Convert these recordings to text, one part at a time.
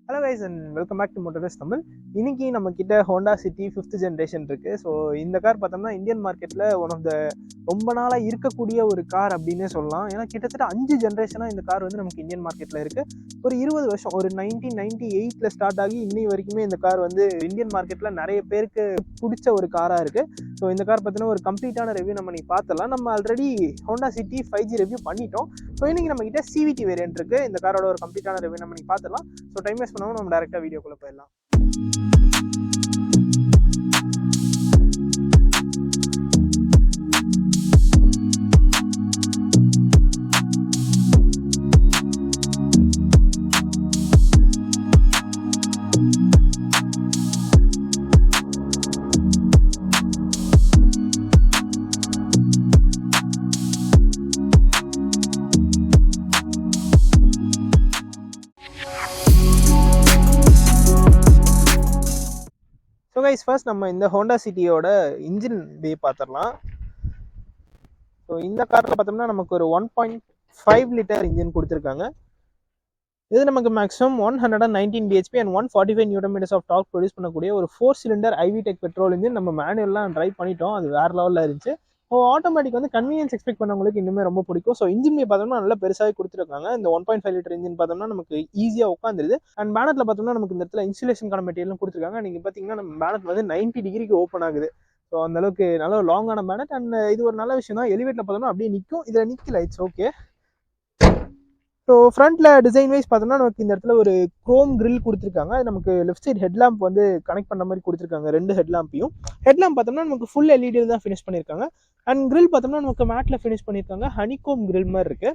Hello guys and welcome back to Motors Tamil. இன்னைக்கு நம்ம கிட்ட ஹோண்டா சிட்டி 5th ஜென்ரேஷன் இருக்கு. ஸோ இந்த கார் பார்த்தோம்னா இந்தியன் மார்க்கெட்டில் ஒன் ஆஃப் த ரொம்ப நாளாக இருக்கக்கூடிய ஒரு கார் அப்படின்னே சொல்லலாம். ஏன்னா கிட்டத்தட்ட 5 ஜென்ரேஷனாக இந்த கார் வந்து நமக்கு இந்தியன் மார்க்கெட்டில் இருக்கு. ஒரு 20 வருஷம், ஒரு 1998 ஸ்டார்ட் ஆகி இன்னை வரைக்குமே இந்த கார் வந்து இந்தியன் மார்க்கெட்டில் நிறைய பேருக்கு பிடிச்ச ஒரு காராக இருக்கு. ஸோ இந்த கார் பார்த்தீங்கன்னா ஒரு கம்ப்ளீட்டான ரிவ்யூ நம்ம நீ பார்த்தலாம். நம்ம already Honda City 5G review பண்ணிட்டோம். ஸோ இன்னைக்கு நம்ம கிட்ட சிவிடி வேரியன்ட் இருக்கு. இந்த காரோட ஒரு கம்ப்ளீட்டான ரிவ்யூ நம்ம நீ பார்த்தலாம். ஸோ டைம் வேஸ்ட் பண்ணாமல் நம்ம டேரெக்டாக வீடியோக்குள்ளே போயிடலாம். ஸோ கைஸ் ஃபர்ஸ்ட் நம்ம இந்த ஹோண்டா சிட்டியோட இன்ஜின் பே பார்த்துடலாம். ஸோ இந்த காரில் பார்த்தோம்னா நமக்கு ஒரு 1.5 லிட்டர் இன்ஜின் கொடுத்துருக்காங்க. இது நமக்கு maximum 119 bhp and 145 Nm of torque produce பண்ணக்கூடிய ஒரு 4 cylinder IV tech petrol engine. நம்ம மேனுவல்லாம் ட்ரைவ் பண்ணிட்டோம், அது வேற லெவலில் இருந்துச்சு. ஸோ ஆட்டோமேட்டிக் வந்து கன்வீனியன்ஸ் எக்ஸ்பெக்ட் பண்ணவங்களுக்கு இன்னுமே ரொம்ப பிடிக்கும். ஸோ இன்ஜின் பே பார்த்தோம்னா நல்லா பெருசாக கொடுத்துருக்காங்க. இந்த 1.5 லிட்டர் இன்ஜின் பார்த்தோம்னா நமக்கு ஈஸியாக உட்காந்துருது. அண்ட் பேனட்ல பார்த்தோம்னா நமக்கு இந்த இடத்துல இன்சுலேஷனுக்கான மெட்டீரியலும் கொடுத்துருக்காங்க. நீங்கள் பார்த்தீங்கன்னா நம்ம பேனட் வந்து 90 டிகிரிக்கு ஓப்பன் ஆகுது. ஸோ அந்த அளவுக்கு நல்ல ஒரு லாங்கான பேனட். அண்ட் இது ஒரு நல்ல விஷயம் தான். எலிவேட்டில் பார்த்தோம்னா அப்படியே நிற்கும், இதில் நிற்கல, இட்ஸ் ஓகே. ஸோ ஃப்ரண்ட்ல டிசைன் வைஸ் பார்த்தோம்னா நமக்கு இந்த இடத்துல ஒரு குரோம் கிரில் கொடுத்துருக்காங்க. அது நமக்கு லெஃப்ட் சைட் ஹெட்லாம்ப் வந்து கனெக்ட் பண்ண மாதிரி கொடுத்துருக்காங்க. 2 ஹெட்லாம்பையும். ஹெட்லாம்ப் பார்த்தோம்னா நமக்கு ஃபுல் எல்இடியில் தான் ஃபினிஷ் பண்ணியிருக்காங்க. அண்ட் கிரில் பார்த்தோம்னா நமக்கு மேட்ல ஃபினிஷ் பண்ணியிருக்காங்க. ஹனிகோம் கிரில் மாதிரி இருக்கு.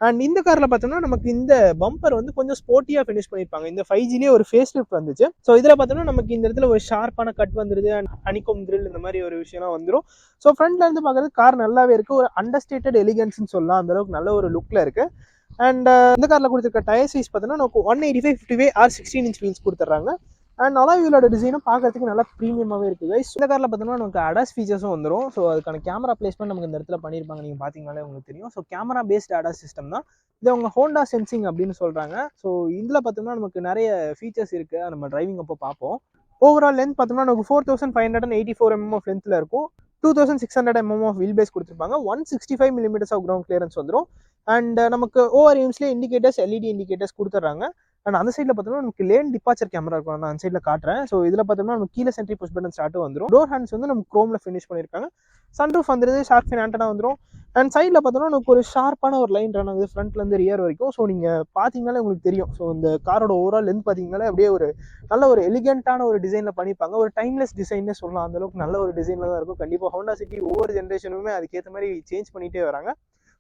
அண்ட் இந்த காரில் பார்த்தோம்னா நமக்கு இந்த பம்பர் வந்து கொஞ்சம் ஸ்போர்ட்டியாக ஃபினிஷ் பண்ணியிருப்பாங்க. இந்த 5Gலேயே ஒரு ஃபேஸ் லிஃப்ட் வந்துச்சு. ஸோ இதில் பார்த்தோம்னா நமக்கு இந்த இடத்துல ஒரு ஷார்ப்பான கட் வந்துருது. அண்ட் ஹனிகோம் கிரில் இந்த மாதிரி ஒரு விஷயம்லாம் வந்துடும். ஸோ ஃப்ரண்ட்ல இருந்து பார்க்கறது கார் நல்லாவே இருக்கு. ஒரு அண்டர்ஸ்டேட்டட் எலிகன்ஸ்னு சொல்லலாம். அந்த அளவுக்கு நல்ல ஒரு லுக்ல இருக்கு. அண்ட் இந்த காரில் கொடுத்துருக்க டயர் சைஸ் பார்த்தோன்னா நமக்கு 185/55 R16 inch வீல்ஸ் கொடுத்துட்றாங்க. அண்ட் அலாய் வீலோட டிசைனும் பார்க்கறதுக்கு நல்லா ப்ரீமியமாகவே இருக்குது. இந்த காரில் பார்த்தோம்னா நமக்கு அடாஸ் ஃபீச்சர்ஸும் வந்துடும். ஸோ அதுக்கான கேமரா பிளேஸ்மெண்ட் நமக்கு இந்த இடத்துல பண்ணியிருப்பாங்க. நீங்கள் பார்த்தீங்கனாலே உங்களுக்கு தெரியும். So camera based ADAS system தான் இது. அவங்க ஹோண்டா சென்சிங் அப்படின்னு சொல்கிறாங்க. ஸோ இதில் பார்த்தோம்னா நமக்கு நிறைய ஃபீச்சர்ஸ் இருக்குது. நம்ம டிரைவிங் அப்போ பார்ப்போம். ஓவரால் லென்த் பார்த்தோம்னா நமக்கு 4584 mm ஆஃப் லென்த்தில் இருக்கும். 2600 mm ஆஃப் வீல் பேஸ் கொடுத்துருப்பாங்க. 165 mm ஆஃப் கிரவுண்ட் கிளியரன்ஸ் வந்துடும். அண்ட் நமக்கு ஓஆர்எம்ஸ்லேயே இண்டிகேட்டர்ஸ், எல்இடி இண்டிகேட்டர்ஸ் கொடுத்துட்றாங்க. அண்ட் அந்த சைடில் பார்த்தோம்னா நமக்கு லேன் டிபார்ச்சர் கேமரா இருக்கும். நான் அந்த சைடில் காட்டுறேன். ஸோ இதில் பார்த்தோம்னா நமக்கு கீழே சென்ட்ரி புஷ் பட்டன் ஸ்டார்ட்டும் வந்துடும். டோர் ஹேண்ட்ஸ் வந்து நமக்கு குரோமில் ஃபினிஷ் பண்ணியிருக்காங்க. சன்ரூஃப் வந்துருது, ஷார்க் ஃபின் ஆண்டனா வந்துடும். அண்ட் சைடில் பார்த்தோம்னா நமக்கு ஒரு ஷார்ப்பான ஒரு லைன் ரன் ஆகுது ஃப்ரண்ட்லேருந்து ரியர் வரைக்கும். ஸோ நீங்கள் பார்த்தீங்கனாலே உங்களுக்கு தெரியும். ஸோ இந்த காரோட ஓவரால் லென்த் பார்த்தீங்கனாலே அப்படியே ஒரு நல்ல ஒரு எலிகென்ட்டான ஒரு டிசைனில் பண்ணிப்பாங்க. ஒரு டைம்லெஸ் டிசைன்னே சொல்லலாம். அந்தளவுக்கு நல்ல ஒரு டிசைனில் தான் இருக்கும். கண்டிப்பாக ஹோண்டா சிட்டி ஒவ்வொரு ஜென்ரேஷனுமே அதுக்கேற்ற மாதிரி சேஞ்ச் பண்ணிகிட்டே வராங்க.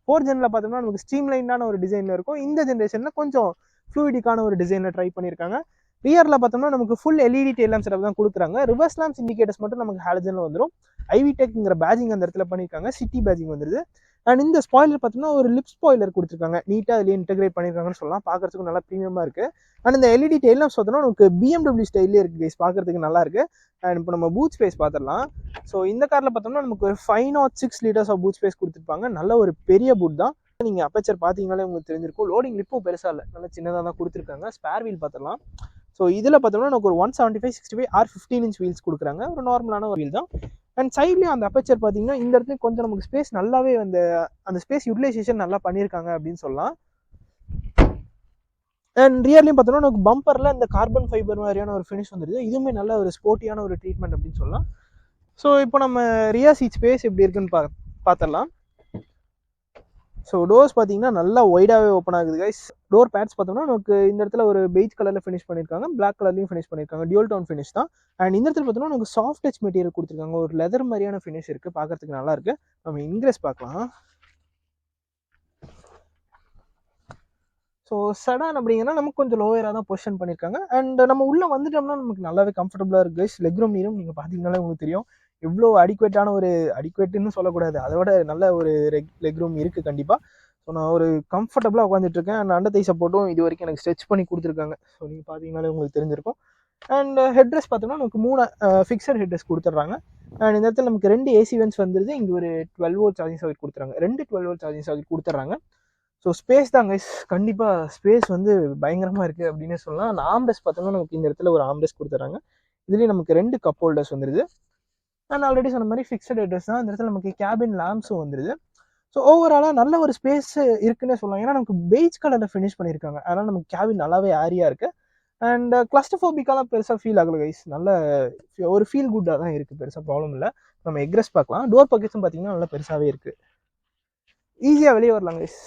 4th ஜென்ல பார்த்தோம்னா நமக்கு ஸ்ட்ரீம்லைனான ஒரு டிசைனில் இருக்கும். இந்த ஜென்ரேஷனில் கொஞ்சம் ஃப்ளூயிடிக்கான ஒரு டிசைனில் ட்ரை பண்ணியிருக்காங்க. ரியரில் பார்த்தோம்னா நமக்கு full LED tail lamp setup தான் கொடுக்குறாங்க. ரிவர்ஸ் லேம்ப்ஸ் இண்டிகேட்டர்ஸ் மட்டும் நமக்கு ஹாலஜனில் வந்துடும். ஐவி டெக்ங்கிற பேஜிங் அந்த இடத்துல பண்ணியிருக்காங்க. சிட்டி பேஜிங் வந்துருது. அண்ட் இந்த ஸ்பாயிலர் பார்த்தோம்னா ஒரு லிப் ஸ்பாயிலர் கொடுத்துருக்காங்க. நீட்டாக அதிலே இன்டெகிரேட் பண்ணியிருக்காங்கன்னு சொல்லலாம். பார்க்கறதுக்கு நல்லா ப்ரீமியமாக இருக்குது. அண்ட் இந்த எல்இடி டெயில் லேம்ப்ஸ் பார்த்தோம்னா நமக்கு BMW ஸ்டைலே இருக்குது கைஸ். பார்க்கறதுக்கு நல்லா இருக்குது. அண்ட் இப்போ நம்ம பூட் ஸ்பேஸ் பார்த்துடலாம். ஸோ இந்த காரில் பார்த்தோம்னா நமக்கு ஒரு 506 liters ஆஃப் பூட் ஸ்பேஸ் கொடுத்துருப்பாங்க. நல்ல ஒரு பெரிய பூட் தான். நீங்கள் அப்பச்சர் பார்த்தீங்கனாலே உங்களுக்கு தெரிஞ்சிருக்கும். லோடிங் லிப்பும் பெருசாக இல்லை, நல்லா சின்னதாக தான் கொடுத்துருக்காங்க. ஸ்பேர் வீல் பார்த்துடலாம். ஸோ இதில் பார்த்தோம்னா நமக்கு ஒரு 175/65 R15 inch வீல்ஸ் கொடுக்குறாங்க. ஒரு நார்மலான ஒரு வீல் தான். அண்ட் சைட்லேயும் அந்த அப்பச்சர் பார்த்தீங்கன்னா இந்த இடத்துல கொஞ்சம் நமக்கு ஸ்பேஸ் நல்லாவே அந்த ஸ்பேஸ் யூட்டிலைசேஷன் நல்லா பண்ணியிருக்காங்க அப்படின்னு சொல்லலாம். அண்ட் ரியர்லையும் பார்த்தோம்னா நமக்கு பம்பரில் இந்த கார்பன் ஃபைபர் மாதிரியான ஒரு ஃபினிஷ் வந்துடுது. இதுவுமே நல்ல ஒரு ஸ்போர்ட்டியான ஒரு ட்ரீட்மெண்ட் அப்படின்னு சொல்லலாம். ஸோ இப்போ நம்ம ரியர் சீட் ஸ்பேஸ் எப்படி இருக்குன்னு பார்த்துடலாம். ஸோ டோர்ஸ் பார்த்தீங்கன்னா நல்லா ஒய்டாகவே ஓப்பன் ஆகுது கைஸ். டோர் பேட்ஸ் பார்த்தோம்னா நமக்கு இந்த இடத்துல ஒரு பெய்ஜ் கலரில் ஃபினிஷ் பண்ணியிருக்காங்க. பிளாக் கலர்லையும் ஃபினிஷ் பண்ணியிருக்காங்க. டியூல் டோன் ஃபினிஷ் தான். அண்ட் இந்த இடத்துல பார்த்தோம்னா நமக்கு சாஃப்ட் டச் மெட்டீரியல் கொடுத்துருக்காங்க. ஒரு லெதர் மாதிரியான ஃபினிஷ் இருக்குது. பார்க்கறதுக்கு நல்லா இருக்குது. நம்ம இன்க்ரேஸ் பார்க்கலாம். ஸோ செடான் அப்படிங்கன்னா நமக்கு கொஞ்சம் லோயராக தான் பொசிஷன் பண்ணியிருக்காங்க. அண்ட் நம்ம உள்ளே வந்துட்டோம்னா நமக்கு நல்லாவே கம்ஃபர்டபுளாக இருக்குது கைஸ். லெக்ரூம் நீரும் நீங்கள் பார்த்தீங்கன்னாலே உங்களுக்கு தெரியும் எவ்வளோ அடிக்குவேட்டுன்னு சொல்லக்கூடாது, அதோட நல்ல ஒரு லெக்ரூம் இருக்குது கண்டிப்பாக. ஸோ நான் ஒரு கம்ஃபர்டபுளாக உட்காந்துட்ருக்கேன். அண்ட் அண்டர் தை சப்போர்ட்டும் இது வரைக்கும் எனக்கு ஸ்ட்ரெச் பண்ணி கொடுத்துருக்காங்க. ஸோ நீங்கள் பார்த்தீங்கன்னாலே உங்களுக்கு தெரிஞ்சிருக்கும். அண்ட் ஹெட்ரெஸ் பார்த்தோம்னா நமக்கு 3 ஃபிக்ஸட் ஹெட்ரெஸ் கொடுத்துட்றாங்க. அண்ட் இந்த இடத்துல நமக்கு 2 AC வென்ட்ஸ் வந்துருது. இங்கே ஒரு 12 volt சார்ஜிங் சாக்கெட் கொடுத்துறாங்க. 2 12 volt சார்ஜிங் சாக்கெட் கொடுத்துட்றாங்க. ஸோ ஸ்பேஸ் தான் கைஸ், கண்டிப்பாக ஸ்பேஸ் வந்து பயங்கரமாக இருக்குது அப்படின்னே சொல்லலாம். அந்த ஆம்ரெஸ்ட் பார்த்தோம்னா நமக்கு இந்த இடத்துல ஒரு ஆம்ரெஸ்ட் கொடுத்துறாங்க. இதுலேயும் நமக்கு 2 கப் ஹோல்டர்ஸ் வந்துடுது. நான் ஆல்ரெடி சொன்ன மாதிரி ஃபிக்ஸட் அட்ரஸ் தான். இந்த இடத்துல நமக்கு கேபின் லேம்ப்ஸும் வந்துடுது. ஸோ ஓவராலாக நல்ல ஒரு ஸ்பேஸ் இருக்குன்னே சொல்லலாம். ஏன்னா நமக்கு பெய்ஜ் கலரில் ஃபினிஷ் பண்ணியிருக்காங்க. அதனால் நமக்கு கேபின் நல்லாவே ஏரியா இருக்குது. அண்ட் கிளஸ்டர்ஃபோபிக்காலாம் பெருசாக ஃபீல் ஆகலை கைஸ். நல்ல ஒரு ஃபீல் குட்டாக தான் இருக்குது, பெருசாக ப்ராப்ளம் இல்லை. நம்ம எக்ரெஸ் பார்க்கலாம். டோர் பாக்கெட்ஸும் பார்த்தீங்கன்னா நல்லா பெருசாகவே இருக்குது. ஈஸியாக வெளியே வரலாம் கைஸ்.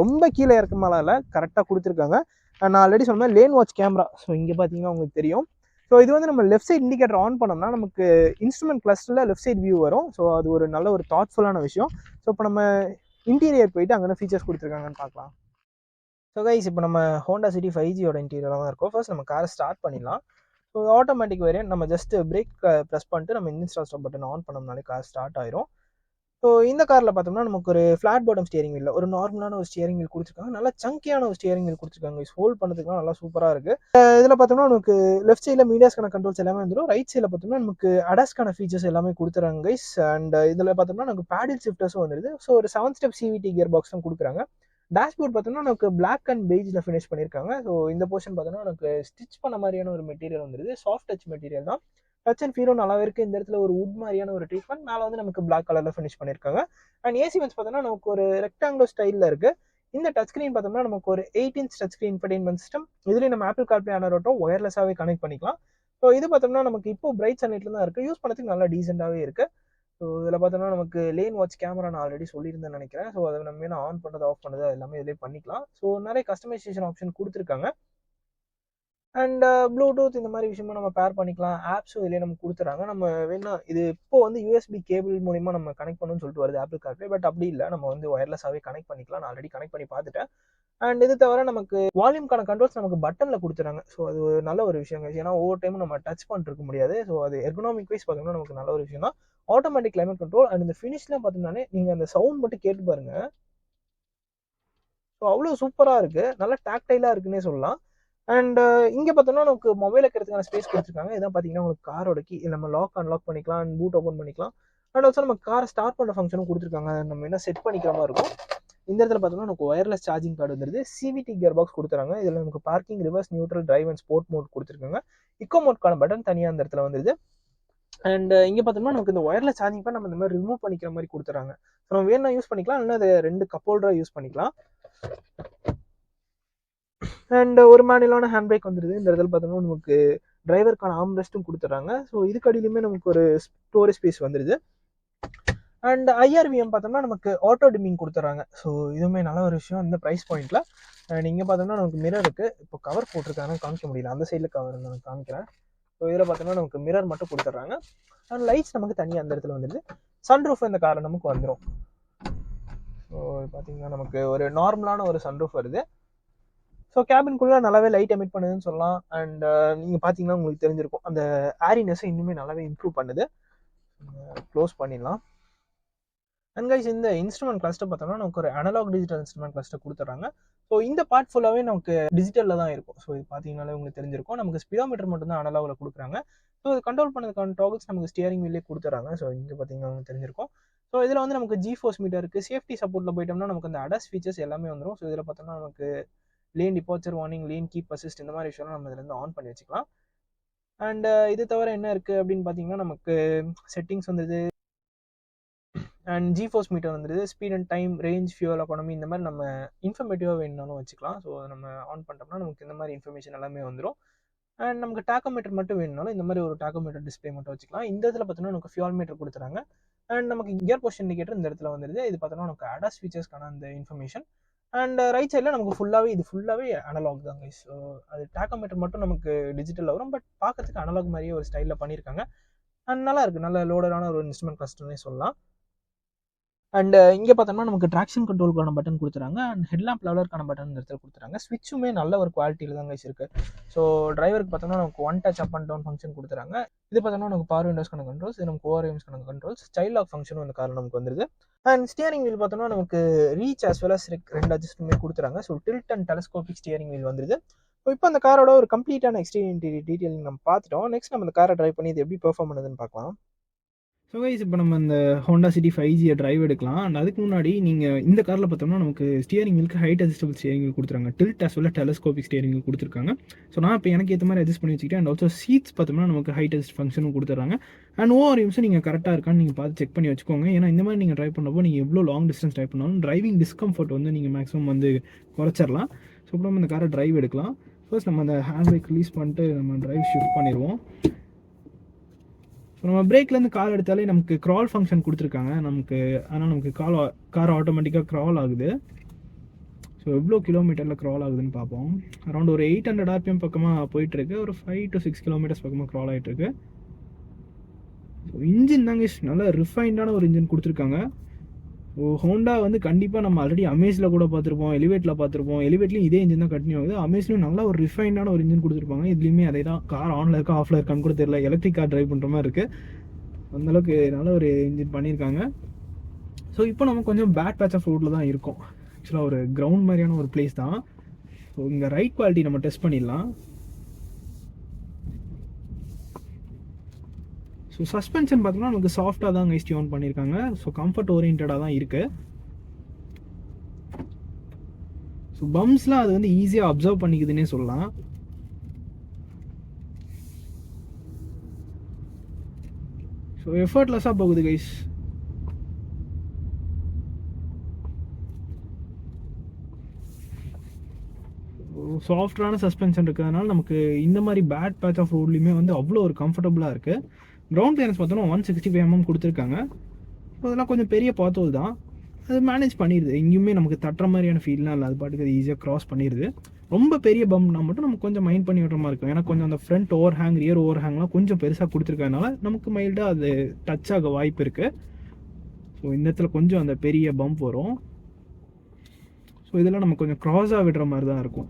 ரொம்ப கீழே இறக்கமாலாம் இல்லை, கரெக்டாக கொடுத்துருக்காங்க. நான் ஆல்ரெடி சொன்ன லேன் வாட்ச் கேமரா. ஸோ இங்கே பார்த்தீங்கன்னா உங்களுக்கு தெரியும். ஸோ இது வந்து நம்ம லெஃப்ட் சைட் இண்டிகேட்டர் ஆன் பண்ணோம்னா நமக்கு இன்ஸ்ட்ருமெண்ட் கிளஸ்டரில் லெஃப்ட் சைட் வியூ வரும். ஸோ அது ஒரு நல்ல ஒரு தாட்ஃபுல்லான விஷயம். ஸோ இப்போ நம்ம இன்டீரியர் போயிட்டு அங்கே ஃபீச்சர்ஸ் கொடுத்துருக்காங்கன்னு பார்க்கலாம். ஸோ கைஸ், இப்போ நம்ம ஹோண்டா சிட்டி 5Gயோட இன்டீரியராக தான் இருக்கும். ஃபர்ஸ்ட் நம்ம காரை ஸ்டார்ட் பண்ணிடலாம். So automatic variant. நம்ம ஜஸ்ட் பிரேக் ப்ரெஸ் பண்ணிட்டு நம்ம இன்ஜின் ஸ்டார்ட் பட்டன் ஆன் பண்ணோம்னாலே கார் ஸ்டார்ட் ஆயிரும். ஸோ இந்த காரில் பார்த்தோம்னா நமக்கு ஒரு ஃப்ளாட் பாட்டம் ஸ்டியரிங் வீல், ஒரு நார்மலான ஒரு ஸ்டியரிங் வீல் கொடுத்துருக்காங்க. நல்லா சங்கியான ஒரு ஸ்டியரிங் வீல் கொடுத்துருக்காங்க. ஹோல்ட் பண்ணுறதுக்குலாம் நல்லா சூப்பராக இருக்குது. இதில் பார்த்தோம்னா நமக்கு லெஃப்ட் சைடில் மீடியாஸ்க்கான கண்ட்ரோல்ஸ் எல்லாமே வந்துடும். ரைட் சைடில் பார்த்தோம்னா நமக்கு அடாஸ்க்கான ஃபீச்சர்ஸ் எல்லாமே கொடுத்துறாங்க கைஸ். அண்ட் இதில் பார்த்தோம்னா நமக்கு பேடில் ஷிஃப்டர்ஸும் வந்துடுது. ஸோ ஒரு 7 ஸ்டெப் CVT கியர் பாக்ஸ் தான் கொடுக்குறாங்க. டேஷ்போர்ட் பார்த்தோம்னா நமக்கு பிளாக் அண்ட் பெய்ஜில் ஃபினிஷ் பண்ணியிருக்காங்க. ஸோ இந்த போர்ஷன் பார்த்தோம்னா நமக்கு ஸ்டிச் பண்ண மாதிரியான ஒரு மெட்டீரியல் வந்துடுது. சாஃப்ட் டச் மெட்டீரியல் தான். டச் அண்ட் ஃபீலும் நல்லாவே இருக்குது. இந்த இடத்துல ஒரு வுட் மாதிரியான ஒரு ட்ரீட்மெண்ட். மேலே வந்து நமக்கு பிளாக் கலரில் ஃபினிஷ் பண்ணியிருக்காங்க. அண்ட் ஏசி வென்ஸ் பார்த்தோம்னா நமக்கு ஒரு ரெக்டாங்குலர் ஸ்டைலில் இருக்குது. இந்த டச் ஸ்க்ரீன் பார்த்தோம்னா நமக்கு ஒரு 8 inch touch screen infotainment system. இதுலேயும் நம்ம ஆப்பிள் கார்ப்ளே ஆண்ட்ராய்ட் ஆட்டோ ஒயர்லெஸ்ஸாகவே கனெக்ட் பண்ணிக்கலாம். ஸோ இது பார்த்தோம்னா நமக்கு இப்போ பிரைட் சன்லைட்டில் தான் இருக்குது. யூஸ் பண்ணுறதுக்கு நல்லா டீசெண்டாகவே இருக்குது. ஸோ இதில் பார்த்தோம்னா நமக்கு லேன் வாட்ச் கேமரா நான் ஆல்ரெடி சொல்லியிருந்தேன்னு நினைக்கிறேன். ஸோ அதை நம்ம வேணும் ஆன் பண்ணுறது ஆஃப் பண்ணுறது எல்லாமே இதிலே பண்ணிக்கலாம். ஸோ நிறைய கஸ்டமைசேஷன் ஆப்ஷன் கொடுத்துருக்காங்க. அண்ட் ப்ளூடூத் இந்த மாதிரி விஷயமும் நம்ம பேர் பண்ணிக்கலாம். ஆப்ஸும் இதிலே நம்ம கொடுத்துறாங்க. நம்ம வேணா இது இப்போ வந்து USB கேபிள் மூலிமா நம்ம கனெக்ட் பண்ணணும்னு சொல்லிட்டு வருது ஆப்பிள் கார்ப்ளே. பட் அப்படி இல்லை, நம்ம வந்து ஒயர்லெஸ்ஸாகவே கனெக்ட் பண்ணிக்கலாம். நான் ஆல்ரெடி கனெக்ட் பண்ணி பார்த்துட்டேன். அண்ட் இது தவிர நமக்கு வால்யூம்கான கண்ட்ரோல்ஸ் நமக்கு பட்டனில் கொடுத்துறாங்க. ஸோ அது ஒரு நல்ல ஒரு விஷயம். ஏன்னா ஒவ்வொரு டைமும் நம்ம டச் பண்ணிருக்க முடியாது. ஸோ அது எர்கனாமிக் வைஸ் பார்த்தோம்னா நமக்கு நல்ல ஒரு விஷயம் தான். Automatic climate control. அண்ட் இந்த ஃபினிஷ்லாம் பார்த்தோம்னாலே நீங்கள் அந்த சவுண்ட் மட்டும் கேட்டு பாருங்க. ஸோ அவ்வளோ சூப்பராக இருக்குது. நல்லா டாக்டைலாக இருக்குன்னே சொல்லலாம். அண்ட் இங்கே பார்த்தோம்னா நமக்கு மொபைல் வைக்கிறதுக்கான ஸ்பேஸ் கொடுத்துருக்காங்க. இதான் பார்த்தீங்கன்னா உங்களுக்கு காரோட கீ நம்ம லாக் அன்லாக் பண்ணிக்கலாம். அண்ட் பூட் ஓப்பன் பண்ணிக்கலாம். அண்ட் ஆல்சோ நம்ம காரை ஸ்டார்ட் பண்ணுற ஃபங்க்ஷனும் கொடுத்துருக்காங்க. நம்ம என்ன செட் பண்ணிக்கிற மாதிரி இருக்கும். இந்த இடத்துல பார்த்தோம்னா நமக்கு ஒயர்லெஸ் சார்ஜிங் கார்டு வந்துருது. CVT கியர் பாக்ஸ் கொடுத்துறாங்க. இதில் நமக்கு parking, reverse, neutral, drive and sport mode கொடுத்துருக்காங்க. இக்கோ மோட்கான பட்டன் தனியாக இந்த இடத்துல வந்துருது. அண்ட் இங்கே பார்த்தோம்னா நமக்கு இந்த ஒயர்லெஸ் சார்ஜிங் பண்ண நம்ம இந்த மாதிரி ரிமூவ் பண்ணிக்கிற மாதிரி கொடுத்துறாங்க. ஸோ நம்ம வேணா யூஸ் பண்ணிக்கலாம், இல்லைன்னா அது 2 கப் ஹோல்டராக யூஸ் பண்ணிக்கலாம். அண்ட் ஒரு மேனுவலான ஹேண்ட் பிரேக் வந்துடுது. இந்த இடத்துல பார்த்தோம்னா நமக்கு டிரைவருக்கான ஆர்ம்ரெஸ்ட்டும் கொடுத்துட்றாங்க. ஸோ இதுக்கு அடியிலுமே நமக்கு ஒரு ஸ்டோரேஜ் ஸ்பேஸ் வந்துடுது. அண்ட் IRVM பார்த்தோம்னா நமக்கு ஆட்டோ டிமிங் கொடுத்துட்றாங்க. ஸோ இதுவுமே நல்ல ஒரு விஷயம் இந்த ப்ரைஸ் பாயிண்ட்டில். அண்ட் இங்கே பார்த்தோம்னா நமக்கு மிரர் இருக்குது. இப்போ கவர் போட்டிருக்காங்க, காமிக்க முடியல. அந்த சைடில் கவர் நான் காமிக்கிறேன். ஸோ இதில் பார்த்தோம்னா நமக்கு மிரர் மட்டும் கொடுத்துட்றாங்க. அண்ட் லைட்ஸ் நமக்கு தனியாக அந்த இடத்துல வந்துடுது. சன்ரூஃப் இந்த காரில் நமக்கு வந்துடும். ஸோ பார்த்தீங்கன்னா நமக்கு ஒரு நார்மலான ஒரு சன்ரூஃப் வருது. ஸோ கேபின்குள்ளே நல்லாவே லைட் எமிட் பண்ணுதுன்னு சொல்லலாம். அண்ட் நீங்கள் பார்த்தீங்கன்னா உங்களுக்கு தெரிஞ்சிருக்கும் அந்த ஏரினஸை இன்னுமே நல்லாவே இம்ப்ரூவ் பண்ணுது. க்ளோஸ் பண்ணிடலாம். அண்ட் கைஸ், இந்த இன்ஸ்ட்ருமெண்ட் கிளஸ்டர் பார்த்தோம்னா நமக்கு ஒரு அனலாக் டிஜிட்டல் இன்ஸ்ட்ருமெண்ட் கிளஸ்டர் கொடுத்துட்றாங்க. ஸோ இந்த பார்ட் ஃபுல்லாகவே நமக்கு டிஜிட்டலில் தான் இருக்கும். ஸோ இது பார்த்தீங்கன்னாலே உங்களுக்கு தெரிஞ்சிருக்கும். நமக்கு ஸ்பீடோமீட்டர் மட்டும் தான் அனலாகில் கொடுக்குறாங்க. ஸோ இது கண்ட்ரோல் பண்ணதுக்கான டாகல்ஸ் நமக்கு ஸ்டியரிங் வீலே கொடுத்துட்றாங்க. ஸோ இங்கே பார்த்தீங்கன்னா உங்களுக்கு தெரிஞ்சிருக்கும். ஸோ இதில் வந்து நமக்கு G-ஃபோர்ஸ் மீட்டர் இருக்குது. சேஃப்டி சப்போர்ட்டில் போயிட்டோம்னா நமக்கு அந்த அடாஸ் ஃபீச்சர்ஸ் எல்லாமே வந்துடும். ஸோ இதில் பார்த்தோம்னா நமக்கு lane departure warning, lane keep assist இந்த மாதிரி விஷயம்லாம் நம்ம இதில் ஆன் பண்ணி வச்சுக்கலாம். அண்ட் இது தவிர என்ன இருக்குது அப்படின்னு பார்த்தீங்கன்னா நமக்கு செட்டிங்ஸ் வந்துடுது. அண்ட் G-ஃபோர்ஸ் மீட்டர் வந்துடுது. Speed and time, range, fuel economy இந்த மாதிரி நம்ம இன்ஃபர்மேட்டிவாக வேணும்னாலும் வச்சுக்கலாம். ஸோ அதை நம்ம ஆன் பண்ணிட்டோம்னா நமக்கு இந்த மாதிரி இன்ஃபர்மேஷன் எல்லாமே வந்துடும். அண்ட் நமக்கு டாக்கோமீட்டர் மட்டும் வேணும்னாலும் இந்த மாதிரி ஒரு டாக்கோமீட்டர் டிஸ்பிளே மட்டும் வச்சுக்கலாம். இந்த இடத்துல பார்த்தோம்னா நமக்கு ஃபியூல் மீட்டர் கொடுத்துறாங்க. அண்ட் நமக்கு கியர் பொசிஷன் இண்டிகேட்டர் இந்த இடத்துல வந்துடுது. இது பார்த்தோம்னா நமக்கு அடாஸ் ஃபீச்சர்ஸ்க்கான அந்த இன்ஃபர்மேஷன். அண்ட் ரைட் சைடில் நமக்கு ஃபுல்லாகவே அனலாக் தான் கைஸ். ஸோ அது டாக்கோமீட்டர் மட்டும் நமக்கு டிஜிட்டலில் வரும். பட் பார்க்கறதுக்கு அனலாக் மாதிரியே ஒரு ஸ்டைலில் பண்ணியிருக்காங்க. அண்ட் நல்லா இருக்குது. நல்ல லோடரான ஒரு இன்ஸ்ட்ருமெண்ட் கிளஸ்டர்னே சொல்லலாம். அண்ட் இங்கே பார்த்தோம்னா நமக்கு ட்ராக்ஷன் கண்ட்ரோலுக்கான பட்டன் கொடுத்துறாங்க. அண்ட் ஹெட்லாம்ப் லெவலருக்கான பட்டன் இந்த இடத்துல கொடுத்துறாங்க. ஸ்விட்சுமே நல்ல ஒரு குவாலிட்டியில் தான் கைஸ் இருக்குது. ஸோ டிரைவருக்கு பார்த்தோம்னா நமக்கு one touch up and down function கொடுத்துறாங்க. இது பார்த்தோம்னா நமக்கு பவர் விண்டோஸ்க்கான கண்ட்ரோல்ஸ், இது நமக்கு ஓஆர்எம்ஸ்க்கான கண்ட்ரோல்ஸ், சைல்ட் லாக் ஃபங்க்ஷனும் இந்த காரில் நமக்கு வந்துருது. அண்ட் ஸ்டியரிங் வீல் பார்த்தோம்னா நமக்கு reach as well as 2 adjustment கொடுத்துறாங்க. So tilt and telescopic steering wheel வந்துருது. ஸோ இப்போ அந்த காரோட ஒரு கம்ப்ளீட்டான எக்ஸ்டீரியர் இன்டீரியர் டீட்டெயிலிங் நம்ம பார்த்துட்டோம். நெக்ஸ்ட் நம்ம இந்த காரை ட்ரைவ் பண்ணி இது எப்படி பெர்ஃபார்ம் பண்ணுதுன்னு பார்க்கலாம். ஸோ ஸோ கைஸ் இப்போ நம்ம இந்த ஹோண்டா சிட்டி 5G டிரைவ் எடுக்கலாம். அண்ட் அதுக்கு முன்னாடி நீங்கள் இந்த காரில் பார்த்தோம்னா நமக்கு ஸ்டியரிங் வீலுக்கு ஹைட் அட்ஜஸ்டபிள் ஸ்டியரிங் வீல் கொடுத்துருக்காங்க. Tilt as well as telescopic steering wheel கொடுத்துருக்காங்க. ஸோ நான் இப்போ எனக்கு ஏற்ற மாதிரி அட்ஜஸ்ட் பண்ணி வச்சுக்கிட்டேன். அண்ட் ஆல்சோ சீட்ஸ் பார்த்தோம்னா நமக்கு ஹைட் அட்ஜஸ்ட் ஃபங்க்ஷனும் கொடுத்துட்றாங்க. அண்ட் ஓஆர்எம்ஸும் நீங்கள் கரெக்டாக இருக்கான்னு நீங்கள் பார்த்து செக் பண்ணி வச்சுக்கோங்க. ஏன்னா இந்த மாதிரி நீங்கள் ட்ரைவ் பண்ணப்போ நீங்கள் எவ்வளோ லாங் டிஸ்டன்ஸ் ட்ரைவ் பண்ணாலும் டிரைவிங் டிஸ்கம்ஃபர்ட் வந்து நீங்கள் மேக்ஸிமம் வந்து குறைச்சிடலாம். ஸோ இப்போ நம்ம இந்த காரை டிரைவ் எடுக்கலாம். ஃபர்ஸ்ட் நம்ம அந்த ஹேண்ட் பிரேக் ரிலீஸ் பண்ணிட்டு நம்ம டிரைவ் ஷிஃப்ட் பண்ணிடுவோம். ஸோ நம்ம பிரேக்லேருந்து கால் எடுத்தாலே நமக்கு க்ரால் ஃபங்க்ஷன் கொடுத்துருக்காங்க நமக்கு. ஆனால் நமக்கு கார் ஆட்டோமேட்டிக்காக க்ரால் ஆகுது. ஸோ எவ்வளோ கிலோமீட்டரில் க்ரால் ஆகுதுன்னு பார்ப்போம். அரௌண்ட் ஒரு 800 RPM பக்கமாக போயிட்டுருக்கு. ஒரு 5 to 6 kilometers பக்கமாக க்ரால் ஆகிட்டுருக்கு. ஸோ இன்ஜின் தாங்க நல்லா ரிஃபைண்டான ஒரு இன்ஜின் கொடுத்துருக்காங்க. ஸோ ஹோண்டா வந்து கண்டிப்பாக நம்ம ஆல்ரெடி அமேஸில் கூட பார்த்துருப்போம், எலிவேட்டில் பார்த்துருப்போம். எலிவேட்லையும் இதே இன்ஜின் தான் கண்டினியூ ஆகுது. அமேஸ்லையும் நல்லா ஒரு ரிஃபைண்டான ஒரு இன்ஜின் கொடுத்துருப்பாங்க. இதுலேயுமே அதே தான். கார் ஆனில் இருக்கா ஆஃபில் இருக்கான்னு கூட தெரியல. எலக்ட்ரிக் கார் ட்ரைவ் பண்ணுற மாதிரி இருக்குது. அந்தளவுக்கு நல்ல ஒரு இன்ஜின் பண்ணியிருக்காங்க. ஸோ இப்போ நம்ம கொஞ்சம் பேட் பேட்ச் ஆஃப் ரோட்டில் தான் இருக்கும். ஆக்சுவலாக ஒரு கிரவுண்ட் மாதிரியான ஒரு பிளேஸ் தான். ஸோ இங்கே ரைட் குவாலிட்டி நம்ம டெஸ்ட் பண்ணிடலாம். ஸோ சஸ்பென்ஷன் பார்த்தோம்னா நமக்கு சாஃப்டாக தான் கைஸ் டியூன் பண்ணியிருக்காங்க. ஸோ கம்ஃபர்ட் ஓரியன்டாக தான் இருக்குது. ஸோ பம்ப்ஸ்லாம் அது வந்து ஈஸியாக அப்சர்வ் பண்ணிக்குதுன்னே சொல்லலாம். ஸோ எஃபர்ட்லெஸ்ஸாக போகுது கைஸ். சாஃப்டான சஸ்பென்ஷன் இருக்கிறதுனால நமக்கு இந்த மாதிரி பேட் பேட்ச் ஆஃப் ரோட்லையுமே வந்து அவ்வளோ ஒரு கம்ஃபர்டபுளாக இருக்குது. கிரவுண்ட் கிளியரன்ஸ் பார்த்தோன்னா 165 mm கொடுத்துருக்காங்க. ஸோ அதெல்லாம் கொஞ்சம் பெரிய பாத்தோல் தான். அது மேனேஜ் பண்ணிடுது. எங்கேயுமே நமக்கு தட்டுற மாதிரியான ஃபீல்லாம் இல்லை. அது பாட்டுக்கு அது ஈஸியாக க்ராஸ் பண்ணிடுது. ரொம்ப பெரிய பம்ப்னா மட்டும் நமக்கு கொஞ்சம் மைண்ட் பண்ணி விட்ற மாதிரி இருக்கும். ஏன்னா கொஞ்சம் அந்த ஃப்ரண்ட் ஓவர் ஹேங், ரியர் ஓவர் ஹேங்லாம் கொஞ்சம் பெருசாக கொடுத்துருக்கறதுனால நமக்கு மைல்டாக அது டச் ஆக வாய்ப்பு இருக்குது. ஸோ இந்த இடத்துல கொஞ்சம் அந்த பெரிய பம்ப் வரும். ஸோ இதெல்லாம் நம்ம கொஞ்சம் க்ராஸாக விடுற மாதிரி தான் இருக்கும்.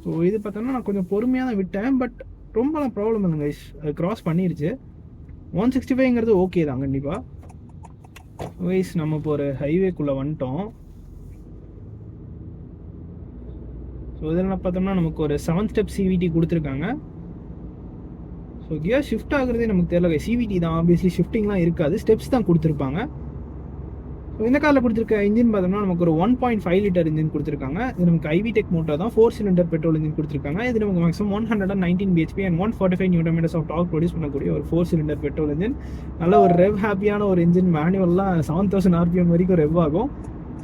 ஸோ இது பார்த்தோன்னா நான் கொஞ்சம் பொறுமையாக தான் விட்டேன். பட் ரொம்பலாம் ப்ராப்ளம் இல்லைங்க கைஸ். அது க்ராஸ் பண்ணிருச்சு. 165ங்கிறது ஓகே தான் கண்டிப்பாக. கைஸ் நம்ம இப்போ ஒரு ஹைவேக்குள்ளே வந்துட்டோம். ஸோ இதெல்லாம் பார்த்தோம்னா நமக்கு ஒரு 7 step CVT கொடுத்துருக்காங்க. ஸோ கியர் ஷிஃப்ட் ஆகுறதே நமக்கு தெரியல. CVT தான் ஆப்வியஸ்லி, ஷிஃப்டிங்லாம் இருக்காது. ஸ்டெப்ஸ் தான் கொடுத்துருப்பாங்க. ஸோ இந்த காரில் கொடுத்துருக்க இன்ஜின் பார்த்தோம்னா நமக்கு ஒரு 1.5 liter இன்ஜின் கொடுத்துருக்காங்க. இது நமக்கு IV Tech மோட்டர் தான். 4 cylinder பெட்ரோல் இன்ஜின் கொடுத்துருக்காங்க. இது நமக்கு maximum 119 bhp and 145 Nm of torque produce பண்ணக்கூடிய ஒரு 4 cylinder பெட்ரோல் இன்ஜின். நல்ல ஒரு ரெவ் ஹாப்பியான ஒரு இன்ஜின். மேனுவல்லாம் 7000 RPM வரைக்கும் ரெவ் ஆகும்.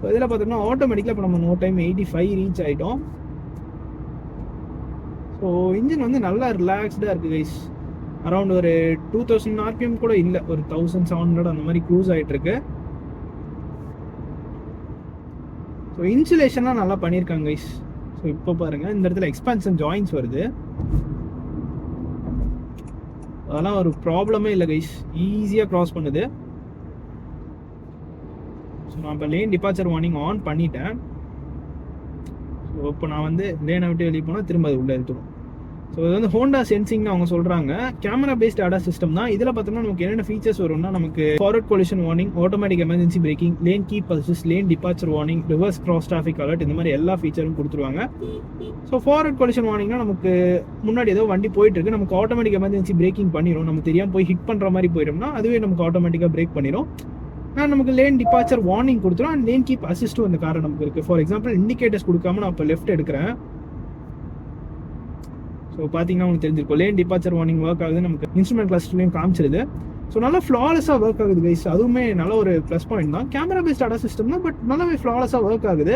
ஸோ இதில் பார்த்தோம்னா ஆட்டோமேட்டிக்காக இப்போ நம்ம நோ டைம் 85 ரீச் ஆகிட்டோம். ஸோ இன்ஜின் வந்து நல்லா ரிலாக்ஸ்டாக இருக்குது கைஸ். அரௌண்ட் ஒரு 2000 RPM கூட இல்லை, ஒரு 1700 அந்த மாதிரி க்ரூஸ் ஆகிட்டு இருக்கு. ஸோ இன்சுலேஷன்லாம் நல்லா பண்ணியிருக்காங்க கைஸ். ஸோ இப்போ பாருங்கள் இந்த இடத்துல எக்ஸ்பான்ஷன் ஜாயின்ஸ் வருது. அதெல்லாம் ஒரு ப்ராப்ளமே இல்லை கைஸ். ஈஸியாக க்ராஸ் பண்ணுது. ஸோ நான் இப்போ லேன் டிபார்ச்சர் வார்னிங் ஆன் பண்ணிட்டேன். ஸோ இப்போ நான் வந்து லேனை விட்டு வெளியே போனால் திரும்ப அது உள்ளே எடுத்துடும். ஸோ இது வந்து ஹோண்டா சென்சிங்னு அவங்க சொல்கிறாங்க. கேமரா பேஸ்ட் ADAS சிஸ்டம் தான். இதில் பார்த்தோம்னா நமக்கு என்னென்ன ஃபீச்சர்ஸ் வரும்னா நமக்கு forward collision warning, automatic emergency braking, lane keep assist, lane departure warning, reverse cross traffic alert, இந்த மாதிரி எல்லா ஃபீச்சரும் கொடுத்துருவாங்க. ஸோ ஃபார்வர்ட் கொலிஷன் வார்னிங்னா நமக்கு முன்னாடி ஏதோ வண்டி போயிட்டு இருக்கு, நமக்கு ஆட்டோமேட்டிக் எமர்ஜென்சி பிரேக்கிங் பண்ணிடும். நம்ம தெரியாமல் போய் ஹிட் பண்ணுற மாதிரி போயிட்டோம்னா அதுவே நமக்கு ஆட்டோமேட்டிக்காக பிரேக் பண்ணிடும். நமக்கு லேன் டிபார்ச்சர் வார்னிங் கொடுத்துரும். அண்ட் லேன் கீப் அசிஸ்ட்டும் இந்த காரை நமக்கு இருக்குது. ஃபார் எக்ஸாம்பிள் இண்டிகேட்டர்ஸ் கொடுக்காம நான் இப்போ லெஃப்ட் எடுக்கிறேன். ஸோ பார்த்தீங்கன்னா உங்களுக்கு தெரிஞ்சிருக்கும் லேன் டிபார்ச்சர் வார்னிங் ஒர்க் ஆகுது. நமக்கு இன்ஸ்ட்ருமெண்ட் கிளஸ்டர்லையும் காமிச்சிருது. ஸோ நல்லா ஃப்ளாலஸாக ஒர்க் ஆகுது கைஸ். அதுவுமே நல்ல ஒரு ப்ளஸ் பாயிண்ட் தான். கேமரா பேஸ்ட் ADAS சிஸ்டம் தான், பட் நல்லாவே ஃப்ளாலஸாக ஒர்க் ஆகுது.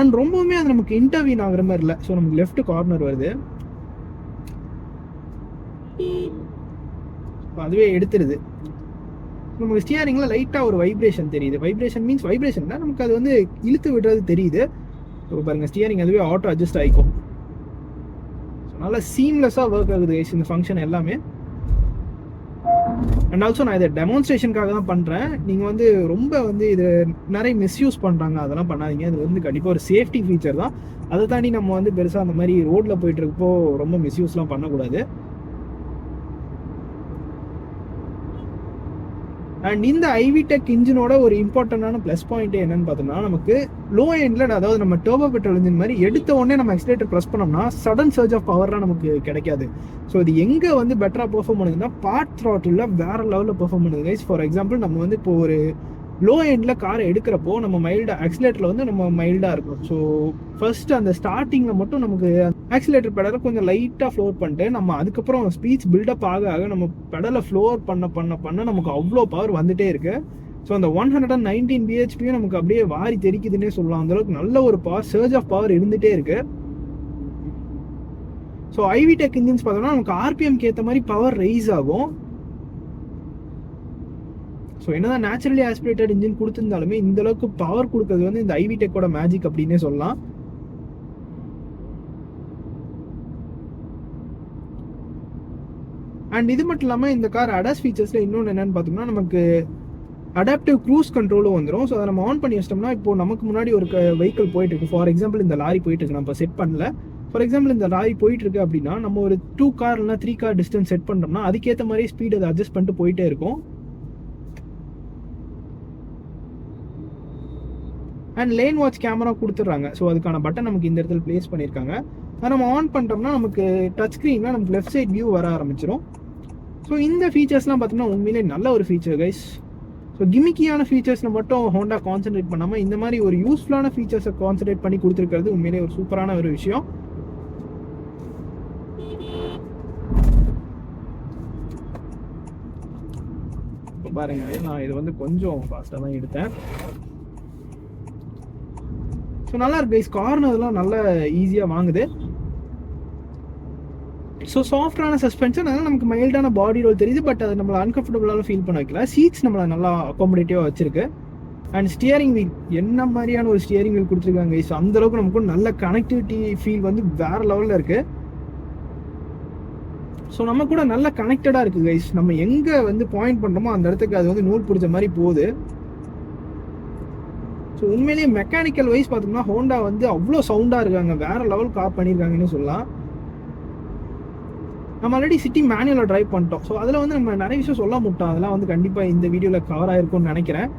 அண்ட் ரொம்பவுமே அது நமக்கு இன்டர்வியூன் ஆகிற மாதிரி இல்லை. ஸோ நமக்கு லெஃப்ட் கார்னர் வருது, அதுவே எடுத்துருது. நமக்கு ஸ்டியரிங்கில் லைட்டாக ஒரு வைப்ரேஷன் தெரியுது. வைப்ரேஷன் மீன்ஸ் வைப்ரேஷன் தான், நமக்கு அது வந்து இழுத்து விடுறது தெரியுது. ஸோ பாருங்கள் ஸ்டியரிங் அதுவே ஆட்டோ அட்ஜஸ்ட் ஆகிக்கும். நல்லா சீம்லெஸ்ஸாக ஒர்க் ஆகுது கைஸ் இந்த ஃபங்க்ஷன் எல்லாமே. அண்ட் ஆல்சோ நான் இதை டெமான்ஸ்ட்ரேஷனுக்காக தான் பண்ணுறேன். நீங்கள் வந்து ரொம்ப வந்து இது நிறைய மிஸ்யூஸ் பண்ணுறாங்க, அதெல்லாம் பண்ணாதீங்க. இது வந்து கண்டிப்பாக ஒரு சேஃப்டி ஃபீச்சர் தான். அதை தாண்டி நம்ம வந்து பெருசாக அந்த மாதிரி ரோட்டில் போயிட்டு இருக்கப்போ ரொம்ப மிஸ்யூஸ்லாம் பண்ணக்கூடாது. அண்ட் இந்த ஐவி டெக் இன்ஜினோட ஒரு இம்பார்ட்டண்டான ப்ளஸ் பாயிண்ட் என்னன்னு பார்த்தோம்னா, நமக்கு லோ எண்டில், அதாவது நம்ம டர்போ பெட்ரோல் இன்ஜின் மாதிரி எடுத்த உடனே நம்ம எக்ஸிலேட்டர் ப்ரெஸ் பண்ணோம்னா சடன் சர்ஜ் ஆஃப் பவர்லாம் நமக்கு கிடைக்காது. ஸோ இது எங்கே வந்து பெட்டராக பெர்ஃபார்ம் பண்ணுதுன்னா பார்ட் த்ராட்டில் வேற லெவலில் பெர்ஃபார்ம் பண்ணுது கைஸ். ஃபார் எக்ஸாம்பிள், நம்ம வந்து இப்போ ஒரு லோ எண்டில் காரை எடுக்கிறப்போ நம்ம மைல்டாக ஆக்சிலேட்டரில் வந்து நம்ம மைல்டாக இருக்கும். ஸோ ஃபர்ஸ்ட் அந்த ஸ்டார்டிங்கில் மட்டும் நமக்கு ஆக்சிலேட்டர் பெடலை கொஞ்சம் லைட்டாக ஃப்ளோர் பண்ணிட்டு நம்ம அதுக்கப்புறம் ஸ்பீட்ஸ் பில்டப் ஆக ஆக நம்ம பெடலை ஃப்ளோர் பண்ண நமக்கு அவ்வளோ பவர் வந்துட்டே இருக்கு. ஸோ அந்த 119 பிஹெச்பியும் நமக்கு அப்படியே வாரி தெரிக்குதுன்னே சொல்லலாம். அந்தளவுக்கு நல்ல ஒரு பவர், சர்ஜ் ஆஃப் பவர் இருந்துகிட்டே இருக்கு. ஸோ ஐவி டெக் இன்ஜின்ஸ் பார்த்தோம்னா நமக்கு ஆர்பிஎம்க்கு ஏற்ற மாதிரி பவர் ரைஸ் ஆகும். ஸோ என்னதான் நேச்சுரலி ஆஸ்பிரேட்டட் இன்ஜின் கொடுத்துருந்தாலுமே இந்த அளவுக்கு பவர் கொடுக்கறது வந்து இந்த ஐவி டெக்கோட மேஜிக் அப்படின்னே சொல்லலாம். அண்ட் இது மட்டும் இல்லாமல் இந்த கார் அடாஸ் ஃபீச்சர்ஸில் இன்னொன்று என்னென்னு பார்த்தோம்னா, நமக்கு அடாப்டிவ் க்ரூஸ் கண்ட்ரோலும் வந்துடும். ஸோ அதை நம்ம ஆன் பண்ணி வச்சிட்டோம்னா, இப்போ நமக்கு முன்னாடி ஒரு வெஹிக்கிள் போயிட்டு இருக்கு. ஃபார் எக்ஸாம்பிள் இந்த லாரி போயிட்டு இருக்கு, நம்ம செட் பண்ணல. ஃபார் எக்ஸாம்பிள் இந்த லாரி போயிட்டு இருக்கு அப்படின்னா, நம்ம ஒரு 2 கார் இல்லைனா 3 கார் டிஸ்டன்ஸ் செட் பண்ணுறோம்னா அதுக்கேற்ற மாதிரி ஸ்பீட் அதை அட்ஜஸ்ட் பண்ணிட்டு போயிட்டே இருக்கும். அண்ட் லேன் வாட்ச் கேமரா கொடுத்துட்றாங்க. ஸோ அதுக்கான பட்டன் நமக்கு இந்த இடத்துல பிளேஸ் பண்ணியிருக்காங்க. அதை நம்ம ஆன் பண்ணிட்டோம்னா நமக்கு டச் ஸ்க்ரீனில் நமக்கு லெஃப்ட் சைட் வியூ வர ஆரம்பிச்சிடும். ஸோ இந்த ஃபீச்சர்ஸ்லாம் பார்த்தோம்னா உண்மையிலே நல்ல ஒரு ஃபீச்சர் கைஸ். ஸோ கிமிக்கியான ஃபீச்சர்ஸில் மட்டும் ஹோண்டா கான்சென்ட்ரேட் பண்ணாமல் இந்த மாதிரி ஒரு யூஸ்ஃபுல்லான ஃபீச்சர்ஸை கான்சென்ட்ரேட் பண்ணி கொடுத்துருக்கிறது உண்மையிலே ஒரு சூப்பரான ஒரு விஷயம். இப்போ பாருங்க, நான் இது வந்து கொஞ்சம் ஃபாஸ்ட்டாக தான் எடுத்தேன். ஸோ நல்லா இருக்கு கைஸ். கார்னர்லாம் நல்லா ஈஸியாக வாங்குது. ஸோ சாஃப்டான சஸ்பென்ஷன், அதனால் நமக்கு மைல்டான பாடி ரோல் தெரியுது. பட் அது நம்மளை அன்கம்ஃபர்டபுளாக ஃபீல் பண்ண வைக்கல. சீட்ஸ் நம்மளை நல்லா அக்காமடேட்டிவாக வச்சிருக்கு. அண்ட் ஸ்டியரிங் வீல் என்ன மாதிரியான ஒரு ஸ்டியரிங் வீல் கொடுத்துருக்காங்க கைஸ். அந்தளவுக்கு நமக்கு நல்ல கனெக்டிவிட்டி ஃபீல் வந்து வேற லெவலில் இருக்குது. ஸோ நம்ம கூட நல்ல கனெக்டடாக இருக்குது கைஸ். நம்ம எங்கே வந்து பாயிண்ட் பண்ணுறோமோ அந்த இடத்துக்கு அது வந்து நூல் பிடிச்ச மாதிரி போகுது. ஸோ உண்மையிலேயே மெக்கானிக்கல் வைஸ் பார்த்தோம்னா ஹோண்டா வந்து அவ்வளோ சவுண்டாக இருக்காங்க, வேற லெவல் கார் பண்ணியிருக்காங்கன்னு சொல்லலாம். நம்ம ஆல்ரெடி சிட்டி மேனுவலில் ட்ரைவ் பண்ணிட்டோம். ஸோ அதில் வந்து நம்ம நிறைய விஷயம் சொல்ல மாட்டோம். அதெல்லாம் வந்து கண்டிப்பாக இந்த வீடியோவில் கவர் ஆகிருக்கும்னு நினைக்கிறேன்.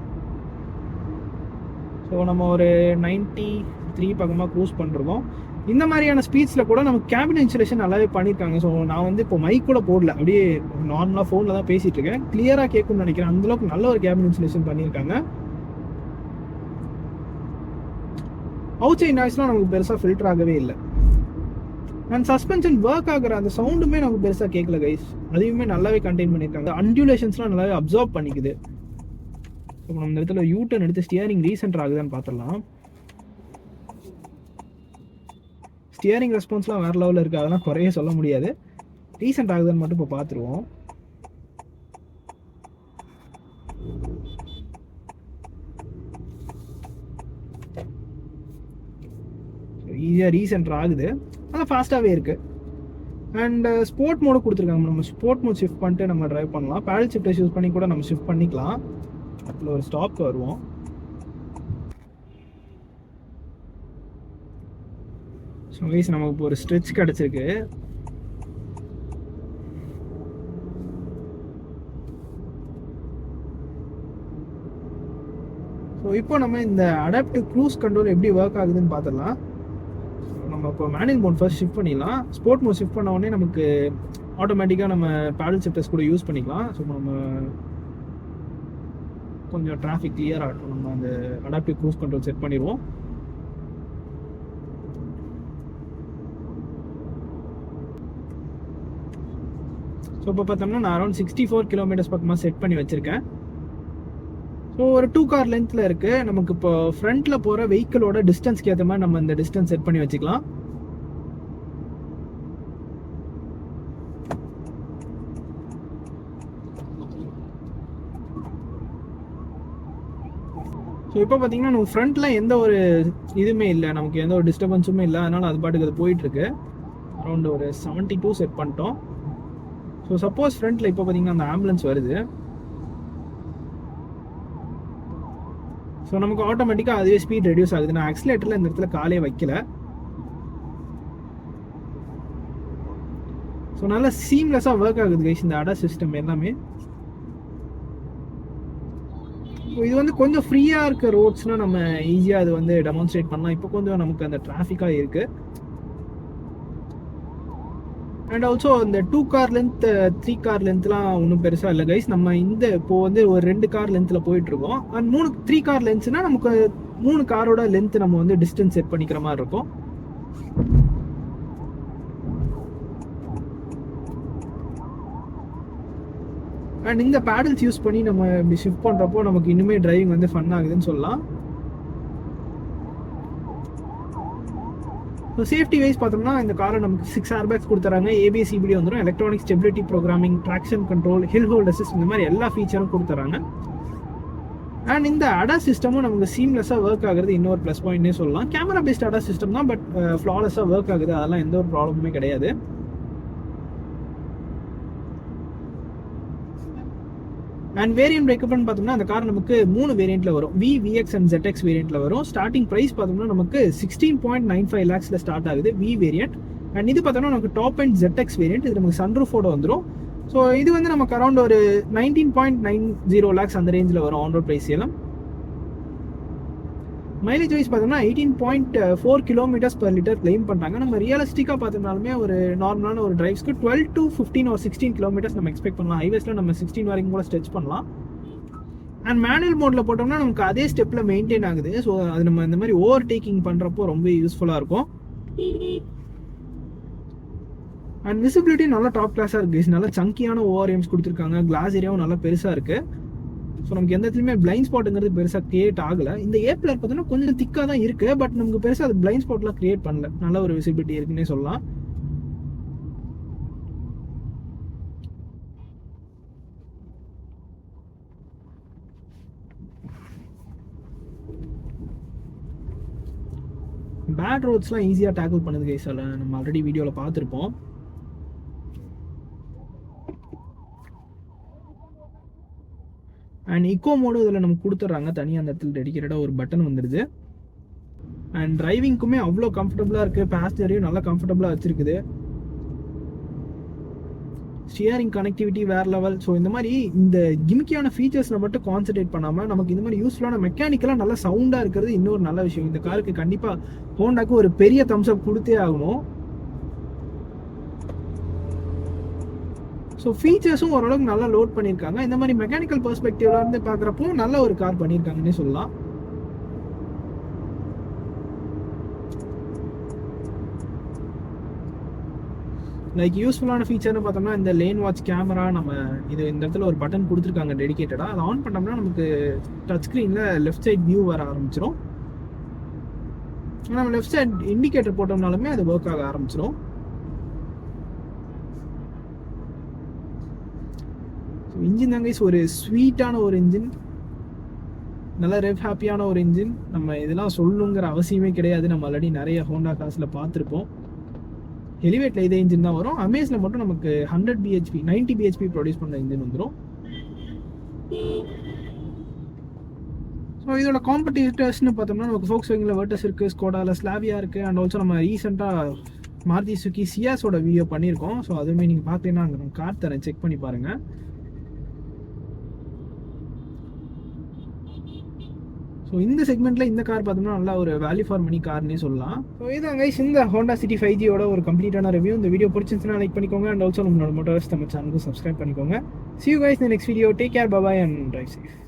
ஸோ நம்ம ஒரு 93 பக்கமாக க்ரூஸ் பண்ணுறோம். இந்த மாதிரியான ஸ்பீட்ஸில் கூட நமக்கு கேபின் இன்சுலேஷன் நல்லாவே பண்ணியிருக்காங்க. ஸோ நான் வந்து இப்போ மைக் கூட போடல, அப்படியே நார்மலாக ஃபோனில் தான் பேசிகிட்டு இருக்கேன். கிளியராக கேட்கும்னு நினைக்கிறேன். அந்தளவுக்கு நல்ல ஒரு கேபின் இன்சுலேஷன் பண்ணியிருக்காங்க. அவுட் சைட் நாய்ஸ்லாம் நமக்கு பெருசாக ஃபில்டர் ஆகவே இல்லை. அண்ட் சஸ்பென்ஷன் ஒர்க் ஆகிற அந்த சவுண்டுமே நமக்கு பெருசாக கேட்கல கைஸ். அதையுமே நல்லாவே கண்டெயின் பண்ணியிருக்காங்க. அன்டியூலேஷன்ஸ்லாம் நல்லாவே அப்சர்வ் பண்ணிக்குது. இப்போ நம்ம இந்த இடத்துல யூட்டர்ன் எடுத்து ஸ்டியரிங் ரீசென்டர் ஆகுதான்னு பார்த்துடலாம். ஸ்டியரிங் ரெஸ்பான்ஸ்லாம் வேறு லெவலில் இருக்குது, அதெல்லாம் குறைய சொல்ல முடியாது. ரீசெண்ட் ஆகுதான்னு மட்டும் இப்போ பார்த்துருவோம். ஈஸியாக ரீசென்டர் ஆகுது, ஆனால் ஃபாஸ்ட்டாகவே இருக்குது. அண்ட் ஸ்போர்ட் மோடு கொடுத்துருக்காங்க. நம்ம ஸ்போர்ட் மோட் ஷிஃப்ட் பண்ணிட்டு நம்ம ட்ரைவ் பண்ணலாம். பேடல் ஷிஃப்ட்டை யூஸ் பண்ணி கூட நம்ம ஷிஃப்ட் பண்ணிக்கலாம். அதில் ஒரு ஸ்டாப்க்கு வருவோம். ஸோ வைஸ் நமக்கு இப்போ ஒரு ஸ்ட்ரெச் கிடச்சிருக்கு. ஸோ இப்போ நம்ம இந்த அடாப்டிவ் க்ரூஸ் கண்ட்ரோல் எப்படி ஒர்க் ஆகுதுன்னு பார்த்துடலாம். நம்ம இப்போ மேனுவல் மோட் ஃபர்ஸ்ட் ஷிஃப்ட் பண்ணிடலாம். ஸ்போர்ட் மோட் ஷிஃப்ட் பண்ண உடனே நமக்கு ஆட்டோமேட்டிக்காக நம்ம பேடல் ஷிஃப்டர்ஸ் கூட யூஸ் பண்ணிக்கலாம். ஸோ நம்ம கொஞ்சம் டிராஃபிக் கிளியர் ஆகட்டும், நம்ம அந்த அடாப்டிவ் க்ரூஸ் கண்ட்ரோல் செட் பண்ணிடுவோம். ஸோ இப்போ பார்த்தோம்னா நான் அரௌண்ட் 64 கிலோமீட்டர்ஸ் பக்கமாக செட் பண்ணி வச்சுருக்கேன். ஸோ ஒரு 2 கார் லென்த்தில் இருக்குது. நமக்கு இப்போ ஃப்ரண்ட்டில் போகிற வெஹிக்கிளோட டிஸ்டன்ஸ்க்கு ஏற்ற மாதிரி நம்ம இந்த டிஸ்டன்ஸ் செட் பண்ணி வச்சுக்கலாம். ஸோ இப்போ பார்த்தீங்கன்னா நம்ம ஃப்ரண்ட்டில் எந்த ஒரு இதுவுமே இல்லை, நமக்கு எந்த ஒரு டிஸ்டர்பன்ஸுமே இல்லை. அதனால் அது பாட்டுக்கு அது போயிட்டுருக்கு. அரௌண்ட் ஒரு 72 செட் பண்ணிட்டோம். ஸோ சப்போஸ் ஃப்ரண்ட்டில் இப்போ பார்த்தீங்கன்னா அந்த ஆம்புலன்ஸ் வருது. ஸோ நமக்கு ஆட்டோமேட்டிக்காக அதுவே ஸ்பீட் ரெடியூஸ் ஆகுது. நான் ஆக்சிலேட்டரில் இந்த இடத்துல காலே வைக்கல. ஸோ நல்லா சீம்லெஸ்ஸாக ஒர்க் ஆகுது கைஸ் இந்த அடா சிஸ்டம் எல்லாமே. இது வந்து கொஞ்சம் ஃப்ரீயாக இருக்க ரோட்ஸ்னால் நம்ம ஈஸியாக அது வந்து டெமான்ஸ்ட்ரேட் பண்ணலாம். இப்போ கொஞ்சம் நமக்கு அந்த டிராஃபிக்காக இருக்குது. அண்ட் ஆல்சோ இந்த 2 கார் லென்த் 3 கார் லென்த்லாம் ஒன்றும் பெருசாக இல்லை கைஸ். நம்ம இப்போ வந்து ஒரு 2 கார் லென்த்தில் போயிட்டுருக்கோம். அண்ட் 3 கார் லென்த்னா நமக்கு 3 காரோட லென்த் நம்ம வந்து டிஸ்டன்ஸ் செட் பண்ணிக்கிற மாதிரி இருக்கும். அண்ட் இந்த பேடல்ஸ் யூஸ் பண்ணி நம்ம இப்படி ஷிஃப்ட் பண்ணுறப்போ நமக்கு இன்னுமே டிரைவிங் வந்து ஃபன் ஆகுதுன்னு சொல்லலாம். ஸோ சேஃப்டி வைஸ் பார்த்தோம்னா இந்த காரை நமக்கு 6 ஏர்பேக்ஸ் கொடுத்துறாங்க. ABS CBD வந்துடும், electronic stability programming, traction control, hill hold assist, இந்த மாதிரி எல்லா ஃபீச்சரும் கொடுத்துறாங்க. அண்ட் இந்த ADAS சிஸ்டமும் நமக்கு சீம்லெஸ்ஸாக ஒர்க் ஆகுறது இன்னொரு ப்ளஸ் பாயிண்ட்னே சொல்லலாம். கேமரா பேஸ்ட் ADAS சிஸ்டம் தான், பட் ஃப்ளாலெஸ்ஸாக ஒர்க் ஆகுது. அதெல்லாம் எந்த ஒரு ப்ராப்ளமுமே கிடையாது. அண்ட் வேரியன்ட் பிரேக்கப்னு பார்த்தோம்னா அந்த கார் நமக்கு 3 வேரியண்ட்ல வரும். VX அண்ட் ZX வேரியண்ட்ல வரும். ஸ்டார்டிங் பிரைஸ் பார்த்தோம்னா நமக்கு 16.95 lakhsல ஸ்டார்ட் ஆகுது V வேரியண்ட். அண்ட் இது பார்த்தோம்னா நமக்கு டாப் அண்ட் ZX வேரியண்ட். இது நமக்கு சன்ரூஃபோட வந்துடும். ஸோ இது வந்து நமக்கு அரௌண்ட் ஒரு 19.90 lakhs அந்த ரேஞ்சில் வரும் ஆன் ரோட் பிரைஸ் எல்லாம். மைலேஜ் வைஸ் பார்த்தோம்னா 18.4 km/L கிளைம் பண்ணுறாங்க. நம்ம ரியலிஸ்டிக்காக பார்த்தோம்னாலுமே ஒரு நார்மலான ஒரு டிரைவ்ஸ்க்கு 12 to 15 or 16 km நம்ம எக்ஸ்பெக்ட் பண்ணலாம். ஹைவேஸில் நம்ம 16 வரைக்கும் கூட ஸ்ட்ரெச் பண்ணலாம். அண்ட் மேனுவல் மோடில் போட்டோம்னா நமக்கு அதே ஸ்டெப்பில் மெயின்டைன் ஆகுது. ஸோ அது நம்ம இந்த மாதிரி ஓவர் டேக்கிங் பண்ணுறப்போ ரொம்ப யூஸ்ஃபுல்லாக இருக்கும். அண்ட் விசிபிலிட்டி நல்லா டாப் கிளாஸாக இருக்குது. நல்லா சங்கியான ORMs கொடுத்துருக்காங்க. கிளாஸ் ஏரியாவும் நல்லா பெருசாக இருக்குது. ஸோ நமக்கு எந்த இடத்துலையுமே பிளைண்ட் ஸ்பாட்டுங்கிறது பெருசாக கிரியேட் ஆகலை. இந்த A-Pillar பார்த்தோன்னா கொஞ்சம் திக்காக தான் இருக்குது. பட் நமக்கு பெருசாக அது பிளைண்ட் ஸ்பாட்லாம் கிரியேட் பண்ணல. நல்ல ஒரு விசிபிலிட்டி இருக்குன்னே சொல்லலாம். பேட் ரோட்ஸ்லாம் ஈஸியாக டேக்கிள் பண்ணுது கைஸ். நம்ம ஆல்ரெடி வீடியோவில் பார்த்துருப்போம். அண்ட் இக்கோ மோடு இதில் நமக்கு கொடுத்துட்றாங்க. தனியாக அந்த இடத்துல டெடிக்கேட்டடாக ஒரு பட்டன் வந்துடுது. அண்ட் டிரைவிங்க்குமே அவ்வளோ கம்ஃபர்டபுளாக இருக்குது. பேசஞ்சரையும் நல்லா கம்ஃபர்டபுளாக வச்சுருக்குது. ஸ்டியரிங் கனெக்டிவிட்டி வேறு லெவல். ஸோ இந்த மாதிரி இந்த கிமிக்கியான ஃபீச்சர்ஸில் மட்டும் கான்சன்ட்ரேட் பண்ணாமல் நமக்கு இந்த மாதிரி யூஸ்ஃபுல்லான மெக்கானிக்கலாக நல்லா சவுண்டாக இருக்கிறது இன்னொரு நல்ல விஷயம். இந்த காருக்கு கண்டிப்பாக ஹோண்டாக்கு ஒரு பெரிய தம்ஸ் அப் கொடுத்தே ஆகணும். ஸோ ஃபீச்சர்ஸும் ஓரளவுக்கு நல்லா லோட் பண்ணியிருக்காங்க. இந்த மாதிரி மெக்கானிக்கல் பெர்ஸ்பெக்டிவ்ல இருந்து பார்க்குறப்போ நல்ல ஒரு கார் பண்ணியிருக்காங்கன்னே சொல்லலாம். லைக் யூஸ்ஃபுல்லான ஃபீச்சர்னு பார்த்தோம்னா இந்த லேன் வாட்ச் கேமரா. நம்ம இது இந்த இடத்துல ஒரு பட்டன் கொடுத்துருக்காங்க டெடிக்கேட்டடாக. அதை ஆன் பண்ணோம்னா நமக்கு டச் ஸ்க்ரீனில் லெஃப்ட் சைட் வியூ வர ஆரம்பிச்சிடும். நம்ம லெஃப்ட் சைட் இண்டிகேட்டர் போட்டோம்னாலுமே அது ஒர்க் ஆக ஆரம்பிச்சிடும். இன்ஜின் தாங்க ஒரு ஸ்வீட்டான ஒரு இன்ஜின், நல்லா ரெவ் ஹாப்பியான ஒரு இன்ஜின். நம்ம இதெல்லாம் சொல்லணுங்கிற அவசியமே கிடையாது. நம்ம ஆல்ரெடி நிறைய ஹோண்டா கார்ஸில் பார்த்துருப்போம். ஹெலிவேட்டில் இதே இன்ஜின் தான் வரும். அமேஸில் மட்டும் நமக்கு 100 bhp 90 bhp ப்ரொடியூஸ் பண்ணுற இன்ஜின் வந்துடும். ஸோ இதோட காம்படிட்டர்ஸ்னு பார்த்தோம்னா நமக்கு Volkswagenல வெர்டஸ் இருக்குது, ஸ்கோடாவில் ஸ்லாவியா இருக்குது. அண்ட் ஆல்சோ நம்ம ரீசெண்டாக மாருதி சுசுகி சியாஸோட வீடியோ பண்ணியிருக்கோம். ஸோ அதுவுமே நீங்கள் பார்த்தீங்கன்னா அங்கே நம்ம கார் தரேன், செக் பண்ணி பாருங்கள். ஸோ இந்த செக்மெண்ட்டில் இந்த கார் பார்த்தோம்னா நல்லா ஒரு வேல்யூ ஃபார் மணி கார்னே சொல்லலாம். ஸோ இதான் கைஸ் இந்த ஹோண்டா சிட்டி 5Gயோட ஒரு கம்ப்ளீட்டான ரிவ்யூ. இந்த வீடியோ பிடிச்சிருந்துச்சுன்னா லைக் பண்ணிக்கோங்க. அண்ட் ஆல்சோ நம்மளோட மோட்டார்ஸ் நம்ம சேனலுக்கு சப்ஸ்கிரைப் பண்ணிக்கோங்க. See you guys in the next video. Take care, bye bye and drive safe.